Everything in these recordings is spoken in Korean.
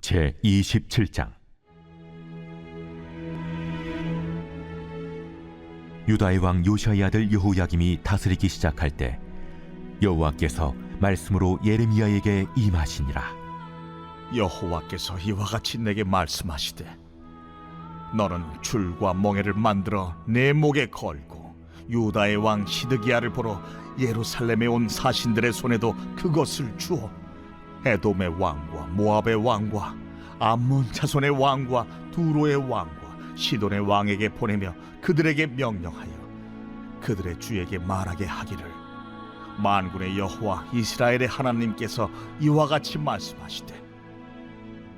제27장. 유다의 왕 요시아의 아들 여호야김이 다스리기 시작할 때 여호와께서 말씀으로 예레미야에게 임하시니라. 여호와께서 이와 같이 내게 말씀하시되, 너는 줄과 멍에를 만들어 내 목에 걸고 유다의 왕 시드기야를 보러 예루살렘에 온 사신들의 손에도 그것을 주어 에돔의 왕과 모압의 왕과 암몬 자손의 왕과 두로의 왕과 시돈의 왕에게 보내며 그들에게 명령하여 그들의 주에게 말하게 하기를, 만군의 여호와 이스라엘의 하나님께서 이와 같이 말씀하시되,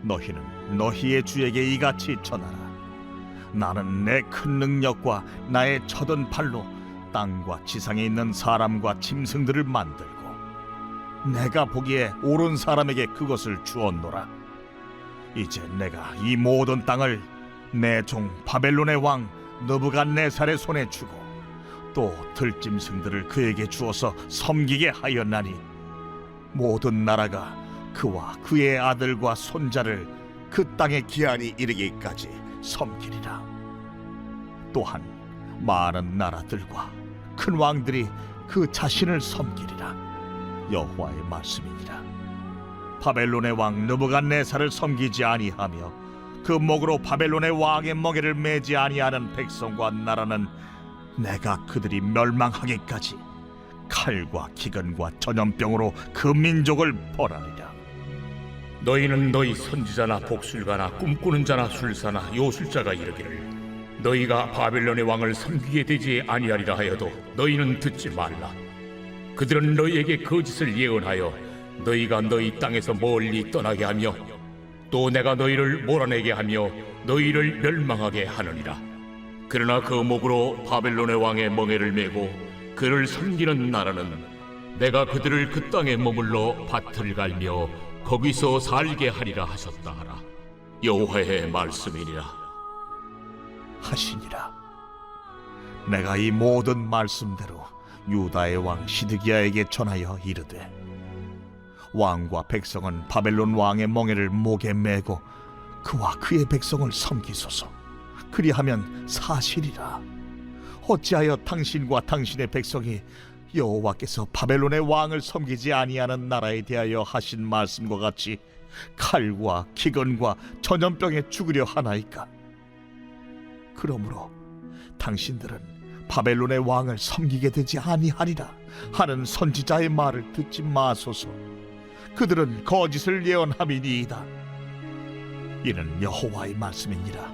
너희는 너희의 주에게 이같이 전하라. 나는 내 큰 능력과 나의 쳐든 팔로 땅과 지상에 있는 사람과 짐승들을 만들고 내가 보기에 옳은 사람에게 그것을 주었노라. 이제 내가 이 모든 땅을 내 종 바벨론의 왕 느부갓네살의 손에 주고 또 들짐승들을 그에게 주어서 섬기게 하였나니, 모든 나라가 그와 그의 아들과 손자를 그 땅의 기한이 이르기까지 섬기리라. 또한 많은 나라들과 큰 왕들이 그 자신을 섬기리라. 여호와의 말씀이니라. 바벨론의 왕 느부갓네살을 섬기지 아니하며 그 목으로 바벨론의 왕의 멍에를 매지 아니하는 백성과 나라는 내가 그들이 멸망하기까지 칼과 기근과 전염병으로 그 민족을 벌하리라. 너희는 너희 선지자나 복술가나 꿈꾸는 자나 술사나 요술자가 이르기를, 너희가 바벨론의 왕을 섬기게 되지 아니하리라 하여도 너희는 듣지 말라. 그들은 너희에게 거짓을 예언하여 너희가 너희 땅에서 멀리 떠나게 하며 또 내가 너희를 몰아내게 하며 너희를 멸망하게 하느니라. 그러나 그 목으로 바벨론의 왕의 멍에를 메고 그를 섬기는 나라는 내가 그들을 그 땅에 머물러 밭을 갈며 거기서 살게 하리라 하셨다 하라. 여호와의 말씀이니라. 하시니라. 내가 이 모든 말씀대로 유다의 왕 시드기야에게 전하여 이르되, 왕과 백성은 바벨론 왕의 멍에를 목에 메고 그와 그의 백성을 섬기소서. 그리하면 사실이라. 어찌하여 당신과 당신의 백성이 여호와께서 바벨론의 왕을 섬기지 아니하는 나라에 대하여 하신 말씀과 같이 칼과 기근과 전염병에 죽으려 하나이까? 그러므로 당신들은 바벨론의 왕을 섬기게 되지 아니하리라 하는 선지자의 말을 듣지 마소서. 그들은 거짓을 예언함이니이다. 이는 여호와의 말씀이니라.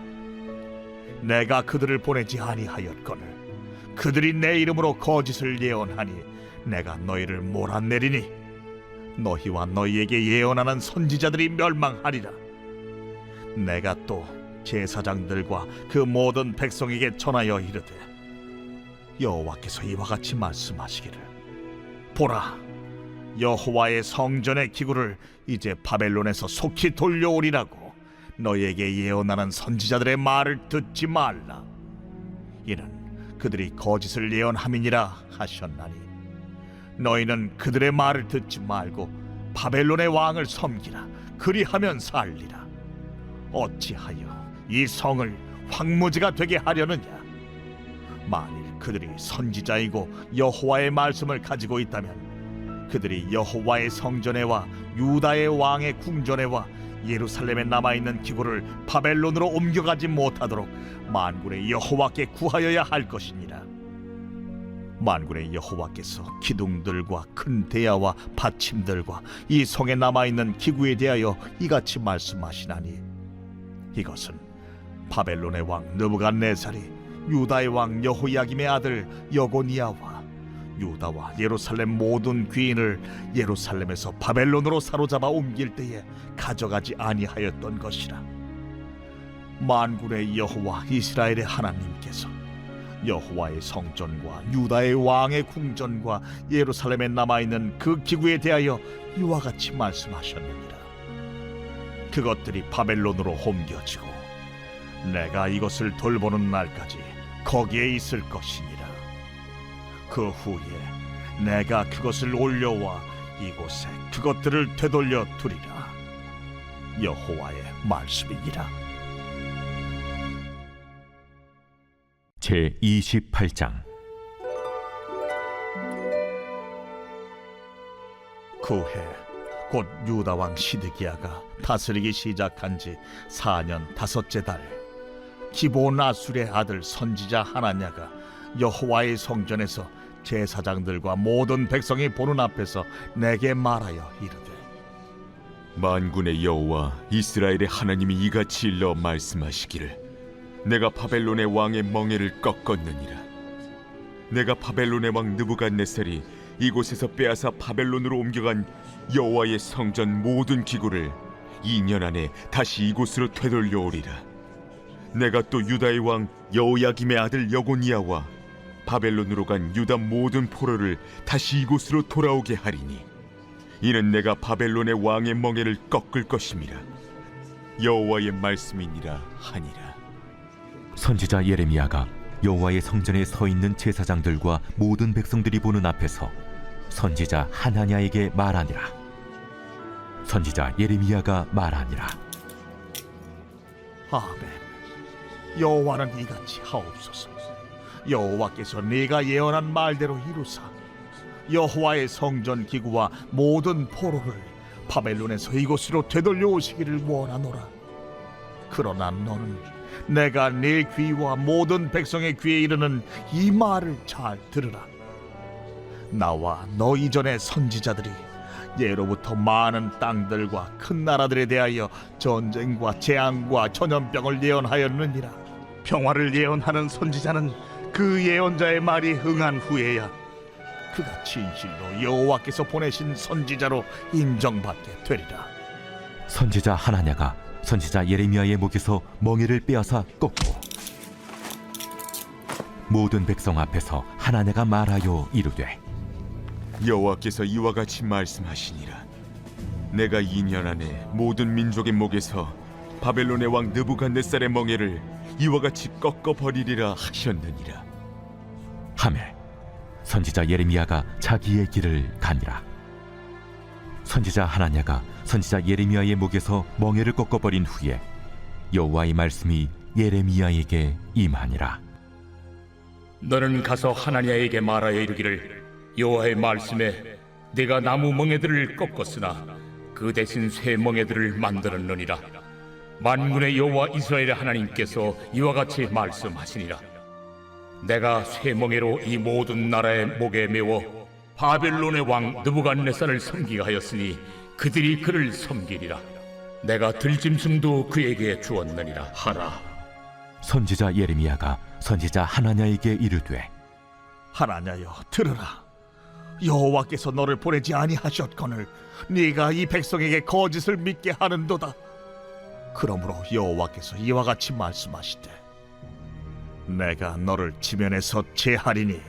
내가 그들을 보내지 아니하였거늘 그들이 내 이름으로 거짓을 예언하니 내가 너희를 몰아내리니 너희와 너희에게 예언하는 선지자들이 멸망하리라. 내가 또 제사장들과 그 모든 백성에게 전하여 이르되, 여호와께서 이와 같이 말씀하시기를, 보라, 여호와의 성전의 기구를 이제 바벨론에서 속히 돌려오리라고 너희에게 예언하는 선지자들의 말을 듣지 말라. 이는 그들이 거짓을 예언함이니라 하셨나니, 너희는 그들의 말을 듣지 말고 바벨론의 왕을 섬기라. 그리하면 살리라. 어찌하여 이 성을 황무지가 되게 하려느냐? 만일 그들이 선지자이고 여호와의 말씀을 가지고 있다면 그들이 여호와의 성전에와 유다의 왕의 궁전에와 예루살렘에 남아있는 기구를 바벨론으로 옮겨가지 못하도록 만군의 여호와께 구하여야 할 것이니라. 만군의 여호와께서 기둥들과 큰 대야와 받침들과 이 성에 남아있는 기구에 대하여 이같이 말씀하시나니, 이것은 바벨론의 왕 느부갓네살이 유다의 왕 여호야김의 아들 여고니아와 유다와 예루살렘 모든 귀인을 예루살렘에서 바벨론으로 사로잡아 옮길 때에 가져가지 아니하였던 것이라. 만군의 여호와 이스라엘의 하나님께서 여호와의 성전과 유다의 왕의 궁전과 예루살렘에 남아있는 그 기구에 대하여 이와 같이 말씀하셨느니라. 그것들이 바벨론으로 옮겨지고 내가 이것을 돌보는 날까지 거기에 있을 것이니라. 그 후에 내가 그것을 올려와 이곳에 그것들을 되돌려 두리라. 여호와의 말씀이니라. 제 28장. 그해 곧 유다 왕 시드기야가 다스리기 시작한 지 4년 다섯째 달, 기브온 아술의 아들 선지자 하나냐가 여호와의 성전에서 제사장들과 모든 백성이 보는 앞에서 내게 말하여 이르되, 만군의 여호와 이스라엘의 하나님이 이같이 일러 말씀하시기를, 내가 바벨론의 왕의 멍에를 꺾었느니라. 내가 바벨론의 왕 느부갓네살이 이곳에서 빼앗아 바벨론으로 옮겨간 여호와의 성전 모든 기구를 2년 안에 다시 이곳으로 되돌려오리라. 내가 또 유다의 왕 여호야김의 아들 여고니아와 바벨론으로 간 유다 모든 포로를 다시 이곳으로 돌아오게 하리니, 이는 내가 바벨론의 왕의 멍에를 꺾을 것임이라. 여호와의 말씀이니라 하니라. 선지자 예레미야가 여호와의 성전에 서 있는 제사장들과 모든 백성들이 보는 앞에서 선지자 하나냐에게 말하니라. 선지자 예레미야가 말하니라. 아멘. 여호와는 이같이 하옵소서. 여호와께서 네가 예언한 말대로 이루사 여호와의 성전 기구와 모든 포로를 바벨론에서 이곳으로 되돌려 오시기를 원하노라. 그러나 너는 내가 네 귀와 모든 백성의 귀에 이르는 이 말을 잘 들으라. 나와 너 이전의 선지자들이 예로부터 많은 땅들과 큰 나라들에 대하여 전쟁과 재앙과 전염병을 예언하였느니라. 평화를 예언하는 선지자는 그 예언자의 말이 응한 후에야 그가 진실로 여호와께서 보내신 선지자로 인정받게 되리라. 선지자 하나냐가 선지자 예레미야의 목에서 멍에를 빼앗아 꺾고 모든 백성 앞에서 하나냐가 말하여 이르되, 여호와께서 이와 같이 말씀하시니라. 내가 2년 안에 모든 민족의 목에서 바벨론의 왕 느부갓네살의 멍에를 이와 같이 꺾어 버리리라 하셨느니라. 하매 선지자 예레미야가 자기의 길을 가니라. 선지자 하나냐가 선지자 예레미야의 목에서 멍에를 꺾어버린 후에 여호와의 말씀이 예레미야에게 임하니라. 너는 가서 하나냐에게 말하여 이르기를, 여호와의 말씀에 내가 나무 멍에들을 꺾었으나 그 대신 새 멍에들을 만들었느니라. 만군의 여호와 이스라엘의 하나님께서 이와 같이 말씀하시니라. 내가 새 멍에로 이 모든 나라의 목에 메워 바벨론의 왕 느부갓네살을 섬기게 하였으니 그들이 그를 섬기리라. 내가 들짐승도 그에게 주었느니라 하라. 선지자 예레미야가 선지자 하나냐에게 이르되, 하나냐여 들으라. 여호와께서 너를 보내지 아니하셨거늘 네가 이 백성에게 거짓을 믿게 하는도다. 그러므로 여호와께서 이와 같이 말씀하시되, 내가 너를 지면에서 제하리니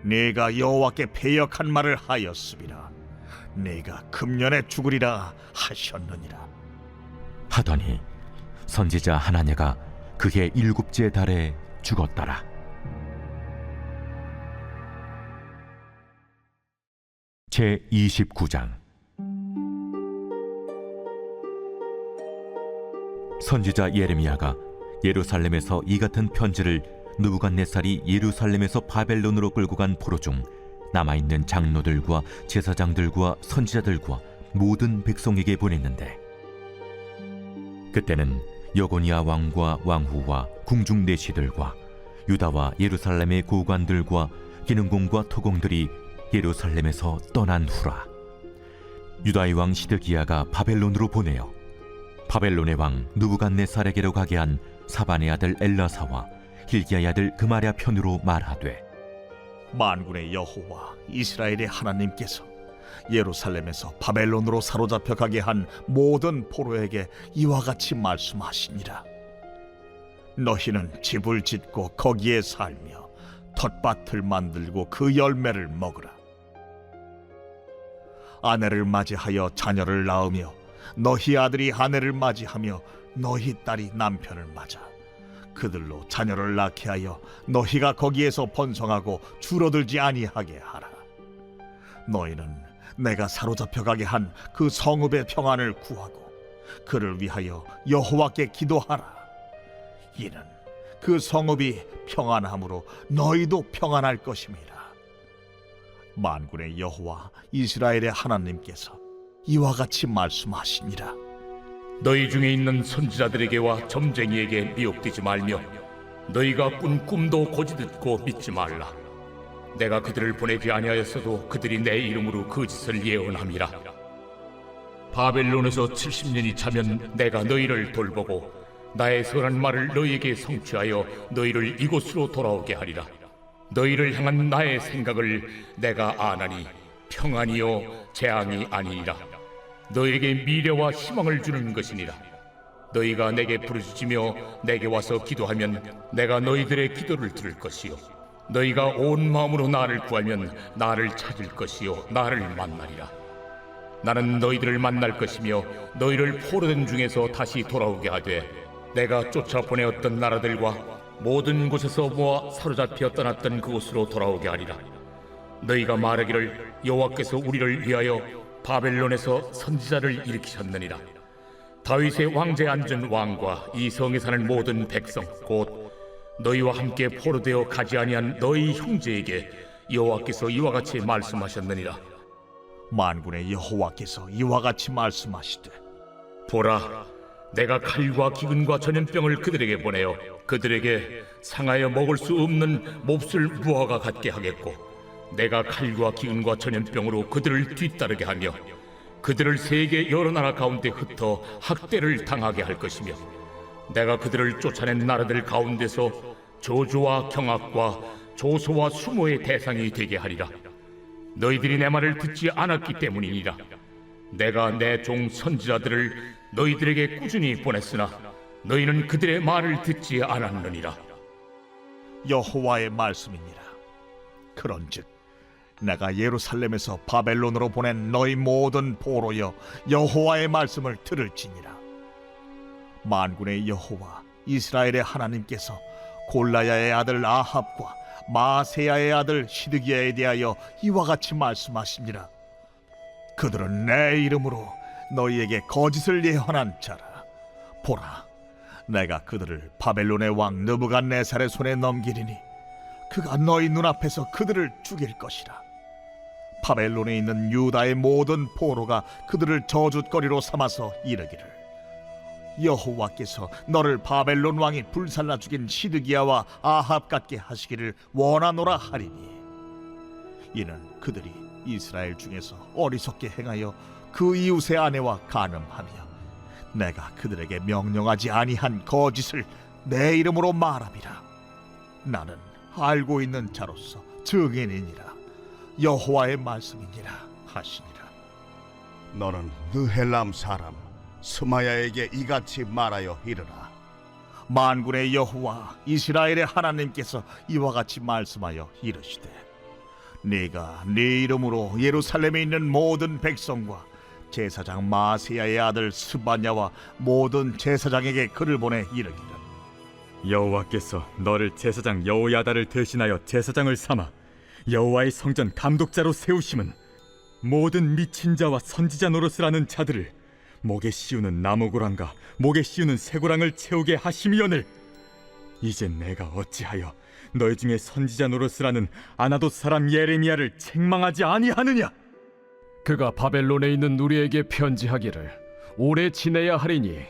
네가 여호와께 패역한 말을 하였음이라. 네가 금년에 죽으리라 하셨느니라. 하더니 선지자 하나냐가 그해 7째 달에 죽었더라. 제 29장. 선지자 예레미야가 예루살렘에서 이 같은 편지를 느부갓네살이 예루살렘에서 바벨론으로 끌고 간 포로 중 남아있는 장로들과 제사장들과 선지자들과 모든 백성에게 보냈는데, 그때는 여고니아 왕과 왕후와 궁중 내시들과 유다와 예루살렘의 고관들과 기능공과 토공들이 예루살렘에서 떠난 후라. 유다의 왕 시드기야가 바벨론으로 보내어 바벨론의 왕 느부갓네살에게로 가게 한 사반의 아들 엘라사와 hil기야의 아들 그마랴 편으로 말하되, 만군의 여호와 이스라엘의 하나님께서 예루살렘에서 바벨론으로 사로잡혀 가게 한 모든 포로에게 이와 같이 말씀하시니라. 너희는 집을 짓고 거기에 살며 텃밭을 만들고 그 열매를 먹으라. 아내를 맞이하여 자녀를 낳으며 너희 아들이 아내를 맞이하며 너희 딸이 남편을 맞아 그들로 자녀를 낳게 하여 너희가 거기에서 번성하고 줄어들지 아니하게 하라. 너희는 내가 사로잡혀 가게 한 그 성읍의 평안을 구하고 그를 위하여 여호와께 기도하라. 이는 그 성읍이 평안함으로 너희도 평안할 것임이라. 만군의 여호와 이스라엘의 하나님께서 이와 같이 말씀하시니라. 너희 중에 있는 선지자들에게와 점쟁이에게 미혹되지 말며 너희가 꾼 꿈도 고지 듣고 믿지 말라. 내가 그들을 보내지 아니하였어도 그들이 내 이름으로 그 짓을 예언함이라. 바벨론에서 70년이 차면 내가 너희를 돌보고 나의 선한 말을 너희에게 성취하여 너희를 이곳으로 돌아오게 하리라. 너희를 향한 나의 생각을 내가 아나니 평안이요 재앙이 아니니라. 너희에게 미래와 희망을 주는 것이니라. 너희가 내게 부르짖으며 내게 와서 기도하면 내가 너희들의 기도를 들을 것이요 너희가 온 마음으로 나를 구하면 나를 찾을 것이요 나를 만나리라. 나는 너희들을 만날 것이며 너희를 포로된 중에서 다시 돌아오게 하되 내가 쫓아 보내었던 나라들과 모든 곳에서 모아 사로잡혀 떠났던 그곳으로 돌아오게 하리라. 너희가 말하기를 여호와께서 우리를 위하여 바벨론에서 선지자를 일으키셨느니라. 다윗의 왕제에 앉은 왕과 이 성에 사는 모든 백성 곧 너희와 함께 포로되어 가지 아니한 너희 형제에게 여호와께서 이와 같이 말씀하셨느니라. 만군의 여호와께서 이와 같이 말씀하시되 보라, 내가 칼과 기근과 전염병을 그들에게 보내어 그들에게 상하여 먹을 수 없는 몹쓸 무화과 같게 하겠고 내가 칼과 기근과 전염병으로 그들을 뒤따르게 하며 그들을 세계 여러 나라 가운데 흩어 학대를 당하게 할 것이며 내가 그들을 쫓아낸 나라들 가운데서 저주와 경악과 조소와 수모의 대상이 되게 하리라. 너희들이 내 말을 듣지 않았기 때문이니라. 내가 내 종 선지자들을 너희들에게 꾸준히 보냈으나 너희는 그들의 말을 듣지 않았느니라. 여호와의 말씀이니라. 그런즉 내가 예루살렘에서 바벨론으로 보낸 너희 모든 포로여 여호와의 말씀을 들을지니라. 만군의 여호와 이스라엘의 하나님께서 골라야의 아들 아합과 마세야의 아들 시드기야에 대하여 이와 같이 말씀하시니라. 그들은 내 이름으로 너희에게 거짓을 예언한 자라. 보라, 내가 그들을 바벨론의 왕 느부갓네살의 손에 넘기리니 그가 너희 눈앞에서 그들을 죽일 것이라. 바벨론에 있는 유다의 모든 포로가 그들을 저주거리로 삼아서 이르기를 여호와께서 너를 바벨론 왕이 불살라 죽인 시드기야와 아합 같게 하시기를 원하노라 하리니 이는 그들이 이스라엘 중에서 어리석게 행하여 그 이웃의 아내와 간음하며 내가 그들에게 명령하지 아니한 거짓을 내 이름으로 말함이라. 나는 알고 있는 자로서 증인이니라. 여호와의 말씀이니라 하시니라. 너는 느헬람 사람 스마야에게 이같이 말하여 이르라. 만군의 여호와 이스라엘의 하나님께서 이와 같이 말씀하여 이르시되 네가 네 이름으로 예루살렘에 있는 모든 백성과 제사장 마세야의 아들 스바냐와 모든 제사장에게 글을 보내 이르기를 여호와께서 너를 제사장 여호야다를 대신하여 제사장을 삼아 여호와의 성전 감독자로 세우심은 모든 미친 자와 선지자 노릇을 하는 자들을 목에 씌우는 나무고랑과 목에 씌우는 쇠고랑을 채우게 하심이오늘 이제 내가 어찌하여 너희 중에 선지자 노릇을 하는 아나돗 사람 예레미야를 책망하지 아니하느냐? 그가 바벨론에 있는 우리에게 편지하기를 오래 지내야 하리니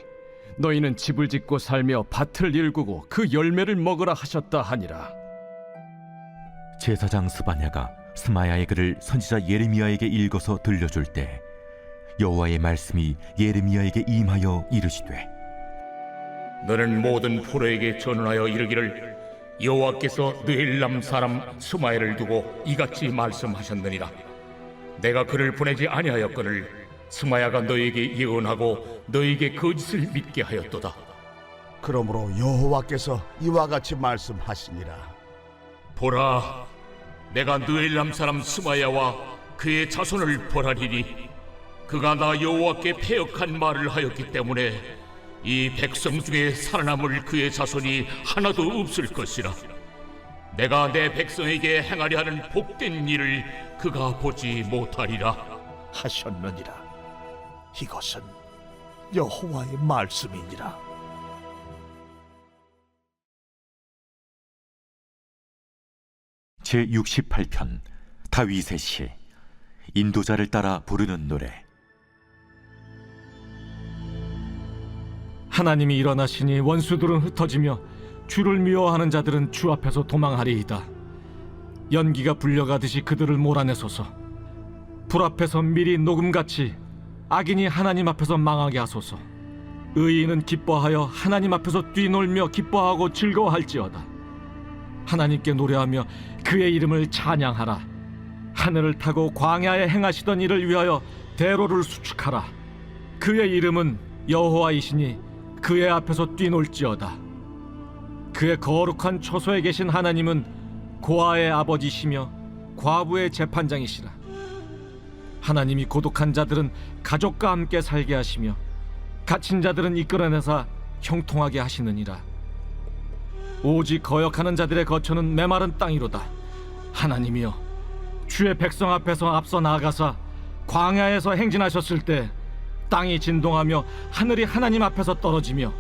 너희는 집을 짓고 살며 밭을 일구고 그 열매를 먹으라 하셨다 하니라. 제사장 스바냐가 스마야의 글을 선지자 예레미야에게 읽어서 들려줄 때 여호와의 말씀이 예레미야에게 임하여 이르시되 너는 모든 포로에게 전언하여 이르기를 여호와께서 느헬람 사람 스마야를 두고 이같이 말씀하셨느니라. 내가 그를 보내지 아니하였거늘 스마야가 너희에게 예언하고 너희에게 거짓을 믿게 하였도다. 그러므로 여호와께서 이와 같이 말씀하시니라. 보라, 내가 느헬람 사람 스마야와 그의 자손을 벌하리니 그가 나 여호와께 패역한 말을 하였기 때문에 이 백성 중에 살아남을 그의 자손이 하나도 없을 것이라. 내가 내 백성에게 행하려 하는 복된 일을 그가 보지 못하리라 하셨느니라. 이것은 여호와의 말씀이니라. 제68편 다윗의 시. 인도자를 따라 부르는 노래. 하나님이 일어나시니 원수들은 흩어지며 주를 미워하는 자들은 주 앞에서 도망하리이다. 연기가 불려가듯이 그들을 몰아내소서. 불 앞에서 밀이 녹음같이 악인이 하나님 앞에서 망하게 하소서. 의인은 기뻐하여 하나님 앞에서 뛰놀며 기뻐하고 즐거워할지어다. 하나님께 노래하며 그의 이름을 찬양하라. 하늘을 타고 광야에 행하시던 일을 위하여 대로를 수축하라. 그의 이름은 여호와이시니 그의 앞에서 뛰놀지어다. 그의 거룩한 처소에 계신 하나님은 고아의 아버지시며 과부의 재판장이시라. 하나님이 고독한 자들은 가족과 함께 살게 하시며 갇힌 자들은 이끌어내사 형통하게 하시느니라. 오직 거역하는 자들의 거처는 메마른 땅이로다. 하나님이여, 주의 백성 앞에서 앞서 나아가사 광야에서 행진하셨을 때 땅이 진동하며 하늘이 하나님 앞에서 떨어지며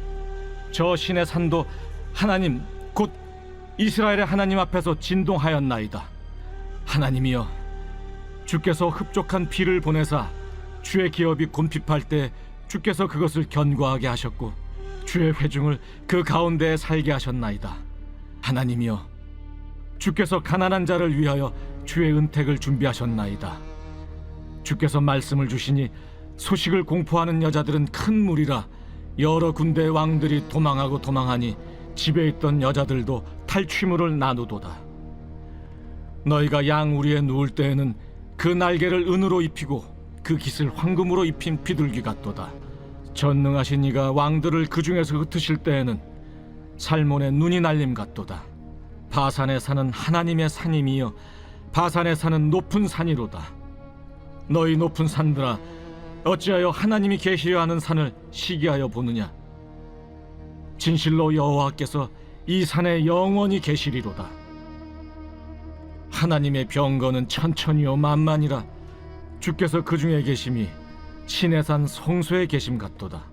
저 신의 산도 하나님 곧 이스라엘의 하나님 앞에서 진동하였나이다. 하나님이여, 주께서 흡족한 비를 보내사 주의 기업이 곰핍할 때 주께서 그것을 견고하게 하셨고 주의 회중을 그 가운데에 살게 하셨나이다. 하나님이여, 주께서 가난한 자를 위하여 주의 은택을 준비하셨나이다. 주께서 말씀을 주시니 소식을 공포하는 여자들은 큰 무리라. 여러 군대의 왕들이 도망하고 도망하니 집에 있던 여자들도 탈취물을 나누도다. 너희가 양 우리에 누울 때에는 그 날개를 은으로 입히고 그 깃을 황금으로 입힌 비둘기 같도다. 전능하신 이가 왕들을 그 중에서 흩으실 때에는 살몬의 눈이 날림 같도다. 바산에 사는 하나님의 산임이여, 바산에 사는 높은 산이로다. 너희 높은 산들아, 어찌하여 하나님이 계시려 하는 산을 시기하여 보느냐? 진실로 여호와께서 이 산에 영원히 계시리로다. 하나님의 병거는 천천히요 만만이라. 주께서 그 중에 계심이 신의 산 성소에 계심 같도다.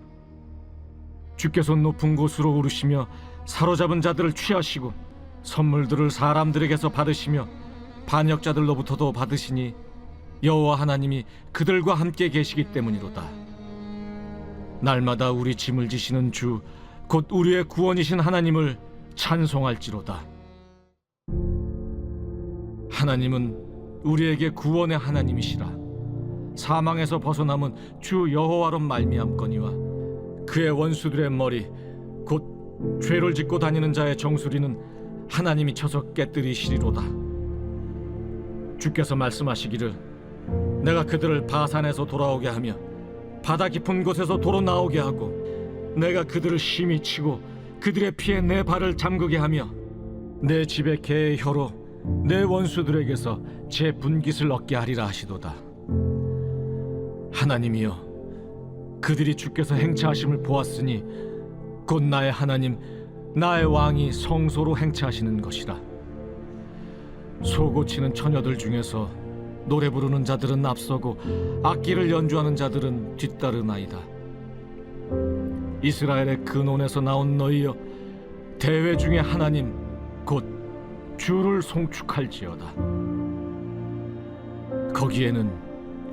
주께서 높은 곳으로 오르시며 사로잡은 자들을 취하시고 선물들을 사람들에게서 받으시며 반역자들로부터도 받으시니 여호와 하나님이 그들과 함께 계시기 때문이로다. 날마다 우리 짐을 지시는 주 곧 우리의 구원이신 하나님을 찬송할지로다. 하나님은 우리에게 구원의 하나님이시라. 사망에서 벗어남은 주 여호와로 말미암거니와 그의 원수들의 머리 곧 죄를 짓고 다니는 자의 정수리는 하나님이 쳐서 깨뜨리시리로다. 주께서 말씀하시기를 내가 그들을 바산에서 돌아오게 하며 바다 깊은 곳에서 도로 나오게 하고 내가 그들을 심히 치고 그들의 피에 내 발을 잠그게 하며 내 집의 개의 혀로 내 원수들에게서 제 분깃을 얻게 하리라 하시도다. 하나님이여, 그들이 주께서 행차하심을 보았으니 곧 나의 하나님 나의 왕이 성소로 행차하시는 것이라. 소고치는 처녀들 중에서 노래 부르는 자들은 앞서고 악기를 연주하는 자들은 뒤따르나이다. 이스라엘의 근원에서 나온 너희여, 대회 중에 하나님 곧 주를 송축할지어다. 거기에는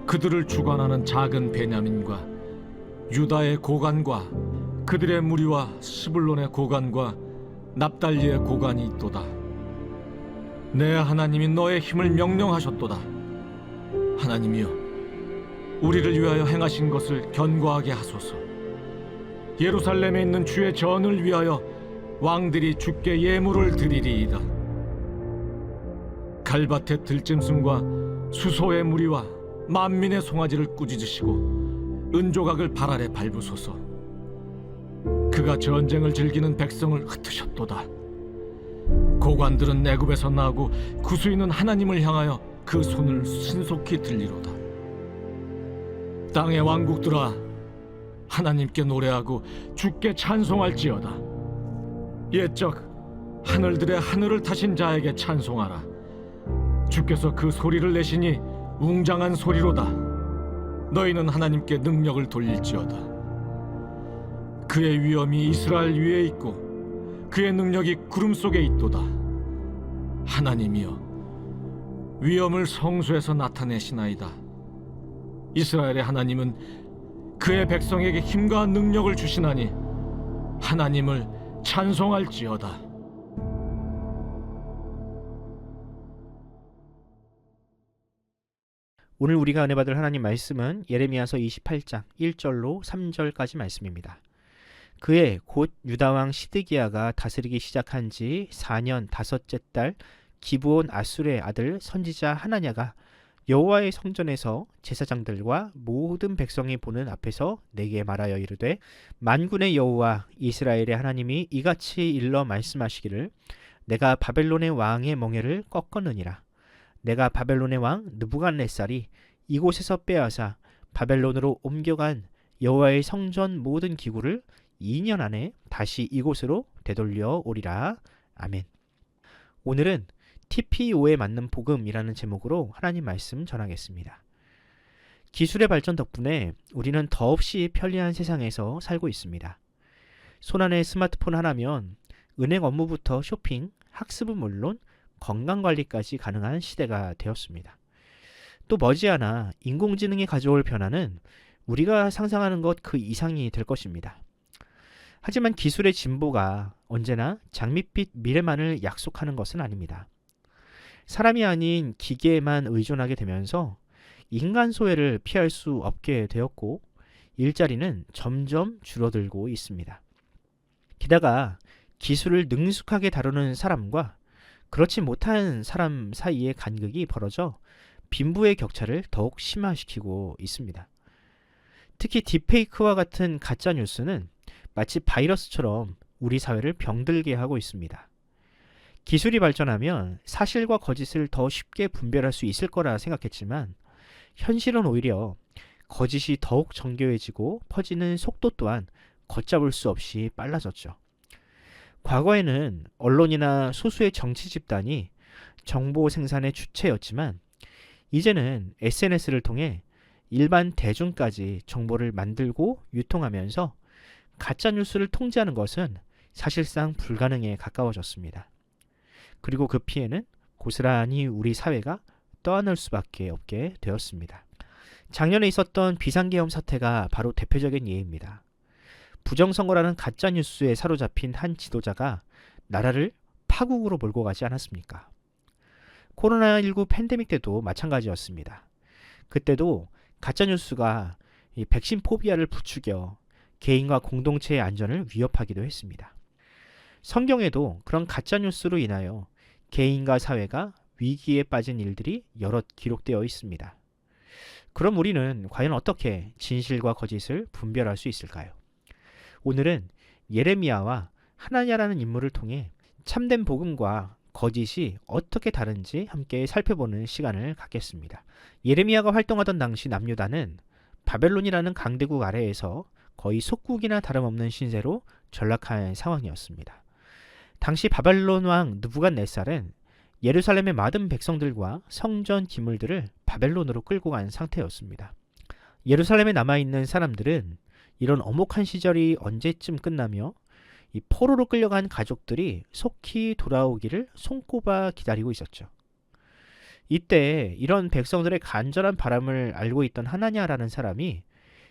그들을 주관하는 작은 베냐민과 유다의 고관과 그들의 무리와 스불론의 고관과 납달리의 고관이 있도다. 내 하나님이 너의 힘을 명령하셨도다. 하나님이여, 우리를 위하여 행하신 것을 견고하게 하소서. 예루살렘에 있는 주의 전을 위하여 왕들이 주께 예물을 드리리이다. 갈밭의 들짐승과 수소의 무리와 만민의 송아지를 꾸짖으시고 은조각을 발 아래 밟으소서. 그가 전쟁을 즐기는 백성을 흩으셨도다. 고관들은 애굽에서 나고 구수인은 하나님을 향하여 그 손을 신속히 들리로다. 땅의 왕국들아, 하나님께 노래하고 주께 찬송할지어다. 옛적 하늘들의 하늘을 타신 자에게 찬송하라. 주께서 그 소리를 내시니 웅장한 소리로다. 너희는 하나님께 능력을 돌릴지어다. 그의 위엄이 이스라엘 위에 있고 그의 능력이 구름 속에 있도다. 하나님이여, 위엄을 성소에서 나타내시나이다. 이스라엘의 하나님은 그의 백성에게 힘과 능력을 주시나니 하나님을 찬송할지어다. 오늘 우리가 은혜 받을 하나님 말씀은 예레미야서 28장 1절로 3절까지 말씀입니다. 그해 곧 유다왕 시드기야가 다스리기 시작한 지 4년 5째 달 기브온 아술의 아들 선지자 하나냐가 여호와의 성전에서 제사장들과 모든 백성이 보는 앞에서 내게 말하여 이르되, 만군의 여호와 이스라엘의 하나님이 이같이 일러 말씀하시기를, 내가 바벨론의 왕의 멍에를 꺾었느니라. 내가 바벨론의 왕 느부갓네살이 이곳에서 빼앗아 바벨론으로 옮겨간 여호와의 성전 모든 기구를 2년 안에 다시 이곳으로 되돌려 오리라. 아멘. 오늘은 TPO에 맞는 복음이라는 제목으로 하나님 말씀 전하겠습니다. 기술의 발전 덕분에 우리는 더없이 편리한 세상에서 살고 있습니다. 손안에 스마트폰 하나면 은행 업무부터 쇼핑, 학습은 물론 건강관리까지 가능한 시대가 되었습니다. 또 머지않아 인공지능이 가져올 변화는 우리가 상상하는 것 그 이상이 될 것입니다. 하지만 기술의 진보가 언제나 장밋빛 미래만을 약속하는 것은 아닙니다. 사람이 아닌 기계에만 의존하게 되면서 인간 소외를 피할 수 없게 되었고 일자리는 점점 줄어들고 있습니다. 게다가 기술을 능숙하게 다루는 사람과 그렇지 못한 사람 사이의 간극이 벌어져 빈부의 격차를 더욱 심화시키고 있습니다. 특히 딥페이크와 같은 가짜 뉴스는 마치 바이러스처럼 우리 사회를 병들게 하고 있습니다. 기술이 발전하면 사실과 거짓을 더 쉽게 분별할 수 있을 거라 생각했지만 현실은 오히려 거짓이 더욱 정교해지고 퍼지는 속도 또한 걷잡을 수 없이 빨라졌죠. 과거에는 언론이나 소수의 정치 집단이 정보 생산의 주체였지만 이제는 SNS를 통해 일반 대중까지 정보를 만들고 유통하면서 가짜뉴스를 통제하는 것은 사실상 불가능에 가까워졌습니다. 그리고 그 피해는 고스란히 우리 사회가 떠안을 수밖에 없게 되었습니다. 작년에 있었던 비상계엄 사태가 바로 대표적인 예입니다. 부정선거라는 가짜뉴스에 사로잡힌 한 지도자가 나라를 파국으로 몰고 가지 않았습니까? 코로나19 팬데믹 때도 마찬가지였습니다. 그때도 가짜뉴스가 이 백신 포비아를 부추겨 개인과 공동체의 안전을 위협하기도 했습니다. 성경에도 그런 가짜뉴스로 인하여 개인과 사회가 위기에 빠진 일들이 여럿 기록되어 있습니다. 그럼 우리는 과연 어떻게 진실과 거짓을 분별할 수 있을까요? 오늘은 예레미야와 하나냐라는 인물을 통해 참된 복음과 거짓이 어떻게 다른지 함께 살펴보는 시간을 갖겠습니다. 예레미야가 활동하던 당시 남유다는 바벨론이라는 강대국 아래에서 거의 속국이나 다름없는 신세로 전락한 상황이었습니다. 당시 바벨론 왕 느부갓네살은 예루살렘의 많은 백성들과 성전 기물들을 바벨론으로 끌고 간 상태였습니다. 예루살렘에 남아있는 사람들은 이런 엄혹한 시절이 언제쯤 끝나며 이 포로로 끌려간 가족들이 속히 돌아오기를 손꼽아 기다리고 있었죠. 이때 이런 백성들의 간절한 바람을 알고 있던 하나냐라는 사람이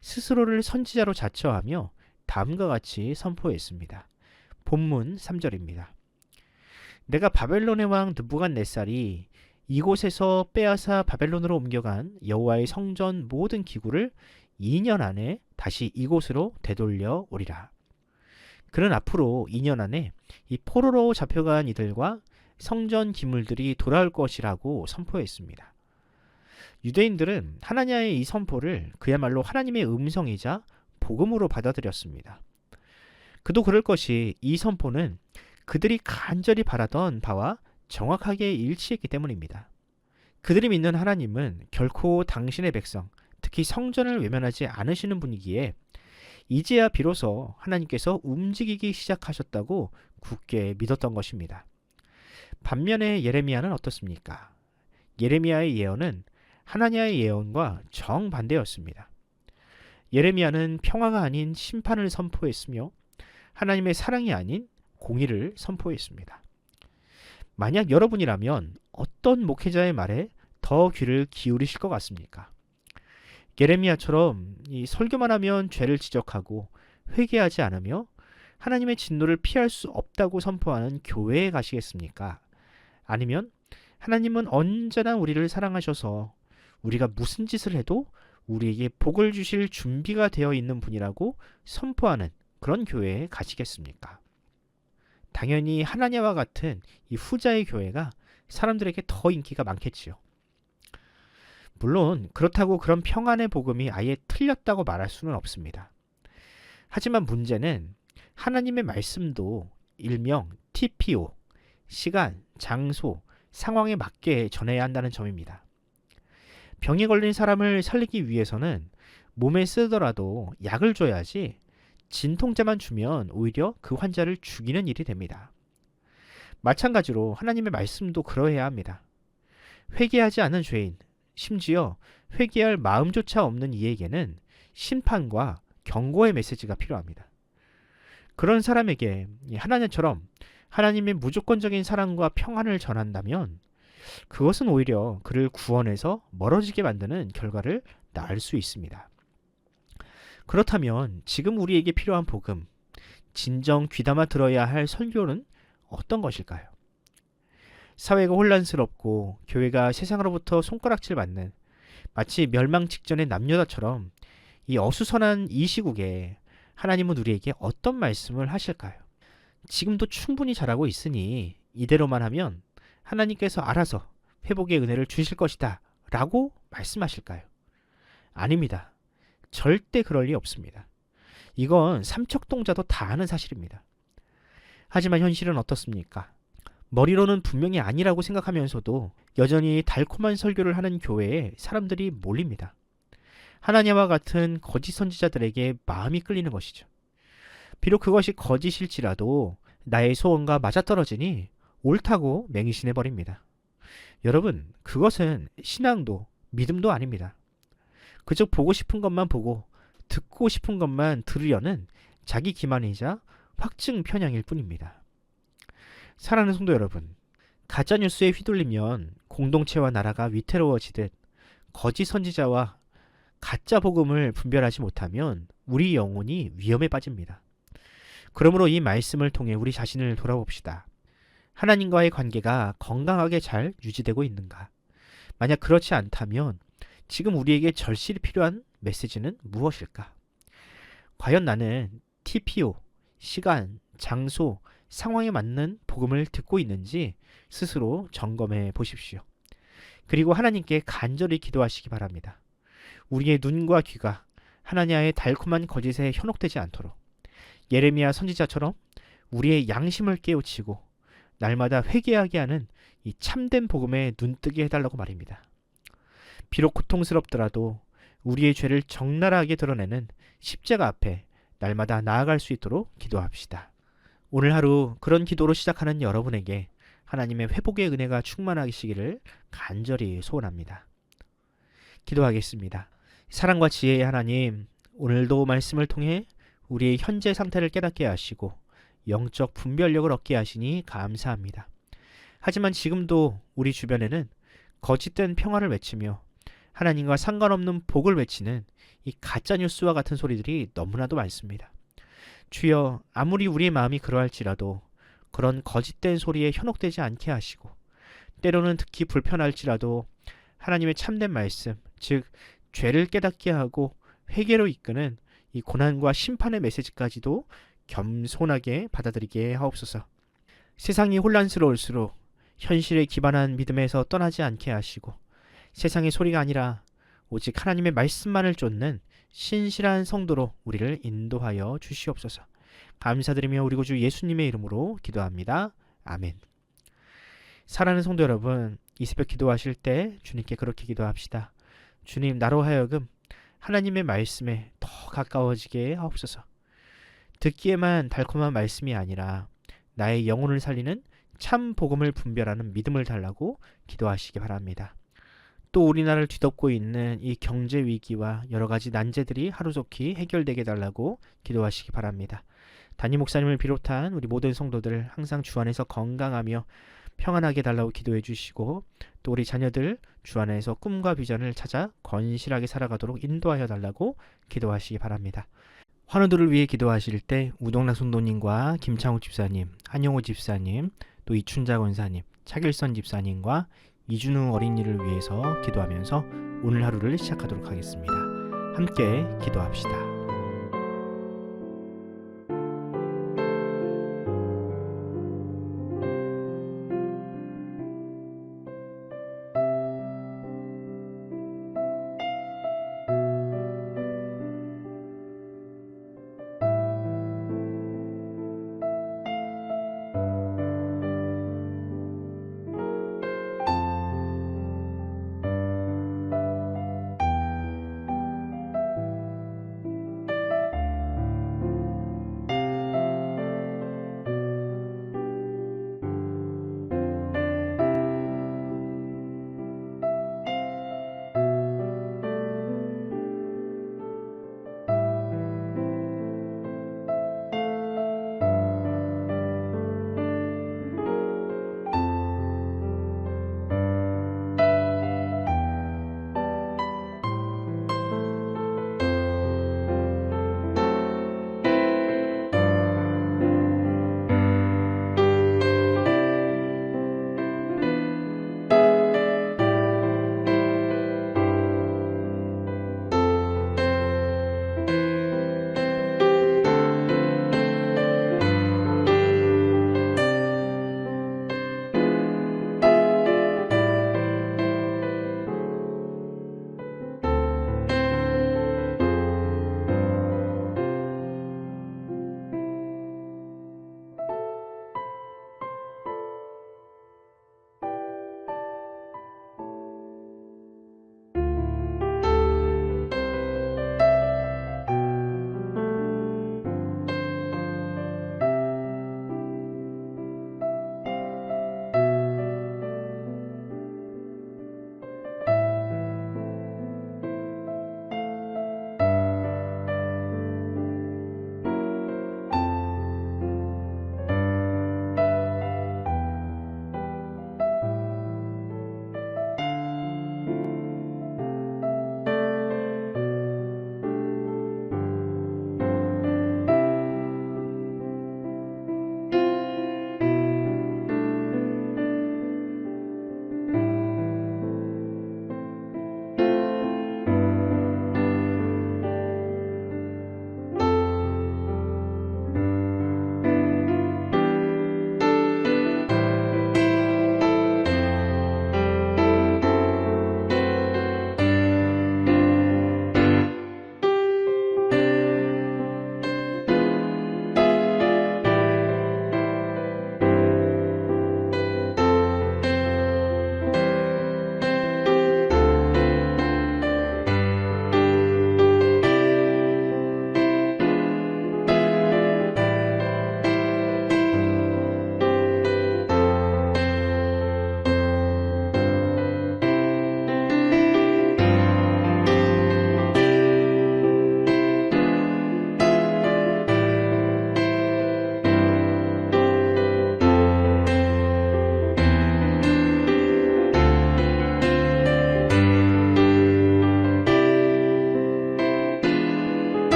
스스로를 선지자로 자처하며 다음과 같이 선포했습니다. 본문 3절입니다. 내가 바벨론의 왕 느부갓네살이 이곳에서 빼앗아 바벨론으로 옮겨간 여호와의 성전 모든 기구를 2년 안에 다시 이곳으로 되돌려 오리라. 그는 앞으로 2년 안에 이 포로로 잡혀간 이들과 성전 기물들이 돌아올 것이라고 선포했습니다. 유대인들은 하나냐의 이 선포를 그야말로 하나님의 음성이자 복음으로 받아들였습니다. 그도 그럴 것이 이 선포는 그들이 간절히 바라던 바와 정확하게 일치했기 때문입니다. 그들이 믿는 하나님은 결코 당신의 백성, 특히 성전을 외면하지 않으시는 분이기에 이제야 비로소 하나님께서 움직이기 시작하셨다고 굳게 믿었던 것입니다. 반면에 예레미야는 어떻습니까? 예레미야의 예언은 하나냐의 예언과 정반대였습니다. 예레미야는 평화가 아닌 심판을 선포했으며 하나님의 사랑이 아닌 공의를 선포했습니다. 만약 여러분이라면 어떤 목회자의 말에 더 귀를 기울이실 것 같습니까? 예레미야처럼 이 설교만 하면 죄를 지적하고 회개하지 않으며 하나님의 진노를 피할 수 없다고 선포하는 교회에 가시겠습니까? 아니면 하나님은 언제나 우리를 사랑하셔서 우리가 무슨 짓을 해도 우리에게 복을 주실 준비가 되어 있는 분이라고 선포하는 그런 교회에 가시겠습니까? 당연히 하나냐와 같은 이 후자의 교회가 사람들에게 더 인기가 많겠지요. 물론 그렇다고 그런 평안의 복음이 아예 틀렸다고 말할 수는 없습니다. 하지만 문제는 하나님의 말씀도 일명 TPO, 시간, 장소, 상황에 맞게 전해야 한다는 점입니다. 병에 걸린 사람을 살리기 위해서는 몸에 쓰더라도 약을 줘야지 진통제만 주면 오히려 그 환자를 죽이는 일이 됩니다. 마찬가지로 하나님의 말씀도 그러해야 합니다. 회개하지 않은 죄인, 심지어 회개할 마음조차 없는 이에게는 심판과 경고의 메시지가 필요합니다. 그런 사람에게 하나님처럼 하나님의 무조건적인 사랑과 평안을 전한다면 그것은 오히려 그를 구원에서 멀어지게 만드는 결과를 낳을 수 있습니다. 그렇다면 지금 우리에게 필요한 복음, 진정 귀담아 들어야 할 설교는 어떤 것일까요? 사회가 혼란스럽고 교회가 세상으로부터 손가락질 받는 마치 멸망 직전의 남유다처럼 이 어수선한 이 시국에 하나님은 우리에게 어떤 말씀을 하실까요? 지금도 충분히 잘하고 있으니 이대로만 하면 하나님께서 알아서 회복의 은혜를 주실 것이다 라고 말씀하실까요? 아닙니다. 절대 그럴 리 없습니다. 이건 삼척동자도 다 아는 사실입니다. 하지만 현실은 어떻습니까? 머리로는 분명히 아니라고 생각하면서도 여전히 달콤한 설교를 하는 교회에 사람들이 몰립니다. 하나님과 같은 거짓 선지자들에게 마음이 끌리는 것이죠. 비록 그것이 거짓일지라도 나의 소원과 맞아떨어지니 옳다고 맹신해버립니다. 여러분, 그것은 신앙도 믿음도 아닙니다. 그저 보고 싶은 것만 보고 듣고 싶은 것만 들으려는 자기 기만이자 확증 편향일 뿐입니다. 사랑하는 성도 여러분, 가짜뉴스에 휘둘리면 공동체와 나라가 위태로워지듯 거짓 선지자와 가짜 복음을 분별하지 못하면 우리 영혼이 위험에 빠집니다. 그러므로 이 말씀을 통해 우리 자신을 돌아봅시다. 하나님과의 관계가 건강하게 잘 유지되고 있는가? 만약 그렇지 않다면 지금 우리에게 절실히 필요한 메시지는 무엇일까? 과연 나는 TPO, 시간, 장소, 상황에 맞는 복음을 듣고 있는지 스스로 점검해 보십시오. 그리고 하나님께 간절히 기도하시기 바랍니다. 우리의 눈과 귀가 하나님의 달콤한 거짓에 현혹되지 않도록 예레미야 선지자처럼 우리의 양심을 깨우치고 날마다 회개하게 하는 이 참된 복음에 눈뜨게 해달라고 말입니다. 비록 고통스럽더라도 우리의 죄를 적나라하게 드러내는 십자가 앞에 날마다 나아갈 수 있도록 기도합시다. 오늘 하루 그런 기도로 시작하는 여러분에게 하나님의 회복의 은혜가 충만하시기를 간절히 소원합니다. 기도하겠습니다. 사랑과 지혜의 하나님, 오늘도 말씀을 통해 우리의 현재 상태를 깨닫게 하시고 영적 분별력을 얻게 하시니 감사합니다. 하지만 지금도 우리 주변에는 거짓된 평화를 외치며 하나님과 상관없는 복을 외치는 이 가짜뉴스와 같은 소리들이 너무나도 많습니다. 주여, 아무리 우리의 마음이 그러할지라도 그런 거짓된 소리에 현혹되지 않게 하시고 때로는 특히 불편할지라도 하나님의 참된 말씀, 즉 죄를 깨닫게 하고 회개로 이끄는 이 고난과 심판의 메시지까지도 겸손하게 받아들이게 하옵소서. 세상이 혼란스러울수록 현실에 기반한 믿음에서 떠나지 않게 하시고 세상의 소리가 아니라 오직 하나님의 말씀만을 쫓는 신실한 성도로 우리를 인도하여 주시옵소서. 감사드리며 우리 구주 예수님의 이름으로 기도합니다. 아멘. 사랑하는 성도 여러분, 이 새벽 기도하실 때 주님께 그렇게 기도합시다. 주님, 나로 하여금 하나님의 말씀에 더 가까워지게 하옵소서. 듣기에만 달콤한 말씀이 아니라 나의 영혼을 살리는 참 복음을 분별하는 믿음을 달라고 기도하시기 바랍니다. 또 우리나라를 뒤덮고 있는 이 경제 위기와 여러 가지 난제들이 하루속히 해결되게 달라고 기도하시기 바랍니다. 담임 목사님을 비롯한 우리 모든 성도들 항상 주 안에서 건강하며 평안하게 달라고 기도해 주시고, 또 우리 자녀들 주 안에서 꿈과 비전을 찾아 건실하게 살아가도록 인도하여 달라고 기도하시기 바랍니다. 환우들을 위해 기도하실 때 우동락 성도님과 김창욱 집사님, 한용호 집사님, 또 이춘자 권사님, 차길선 집사님과 이준우 어린이를 위해서 기도하면서 오늘 하루를 시작하도록 하겠습니다. 함께 기도합시다.